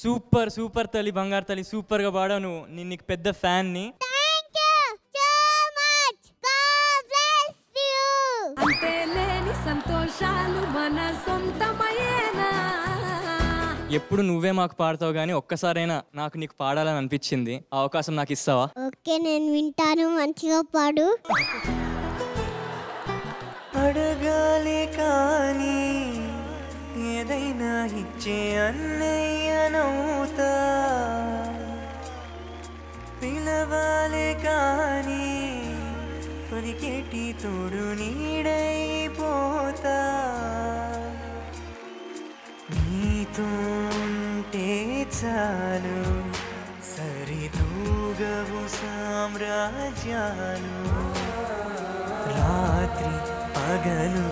Super super తల్లి, బంగారు తల్లి, సూపర్ గా పాడావు నువ్వు. నేను నీకు పెద్ద ఫ్యాన్ ని. ఎప్పుడు నువ్వే మాకు పాడతావు గానీ ఒక్కసారైనా నాకు నీకు పాడాలని అనిపించింది. ఆ అవకాశం నాకు ఇస్తావా? ఓకే, నేను వింటాను. మంచిగా పాడు. అడగాలి కానీ ఏదైనా ఇచ్చే అన్నయ్యనవుతా, పిలవాలి కానీ పలికేటి తోడు నీడైపోతా, నీతోంటే చాలు సరితూగవు సామ్రాజ్యాలు, రాత్రి పగలు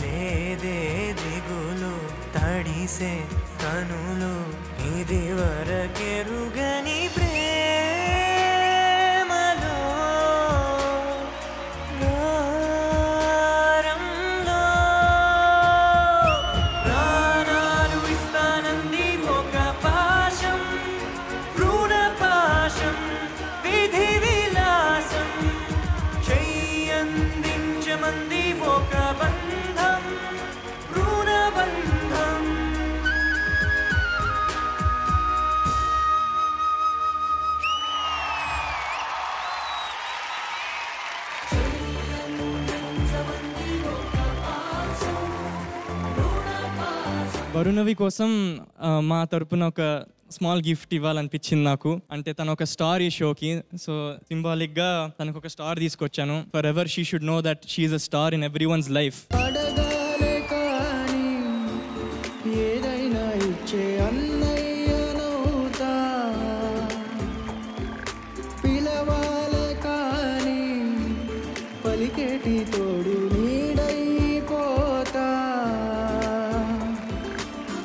లేదే దిగులు, తడిసే కనులు ఇది వరకెరుగని ప్రేమలో గారంలో ప్రాణాలు ఇస్తానంది ఒక పాశం, రుణ పాశం, విధి విలాసం, చెయ్యందించమంది ఒక బంధం, రుణ బంధం. వరుణవి కోసం మా తరపున ఒక స్మాల్ గిఫ్ట్ ఇవ్వాలనిపించింది నాకు. అంటే తను ఒక స్టార్ ఈ షోకి, సో సింబాలిక్ గా తనకు ఒక స్టార్ తీసుకొచ్చాను. For ever she should know that she is a star in every one's life. ఏదైనా ఇచ్చే అన్నయ్యనవుతా, పిలవాలే కానీ పలికేటి తోడు నీడైపోతా,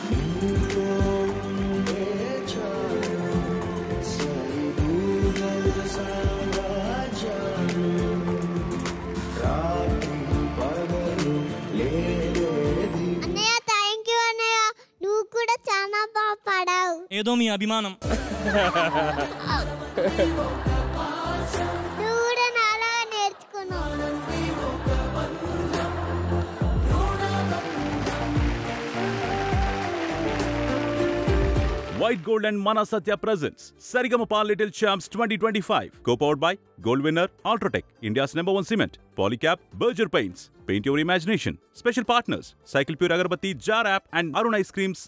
నీతో ఉండే చాలు సరిదూగలు సామ్రాజ్యాలు, రాత్రి పగలు లేదేది. అన్నయ్య, థ్యాంక్ యూ అన్నయ్య. నువ్వు కూడా చాలా బాగా పాడావు. ఏదో మీ అభిమానం. నువ్వు కూడా నాలాగా నేర్చుకున్నావు. White Gold and Mana Satya presents Saregama Little Champs 2025. Co-powered by Gold Winner, Ultratech, India's #1 cement, Polycab, Berger Paints. Paint your imagination. Special partners: Cycle Pure Agarbatti, Jar App and Arun Ice Creams.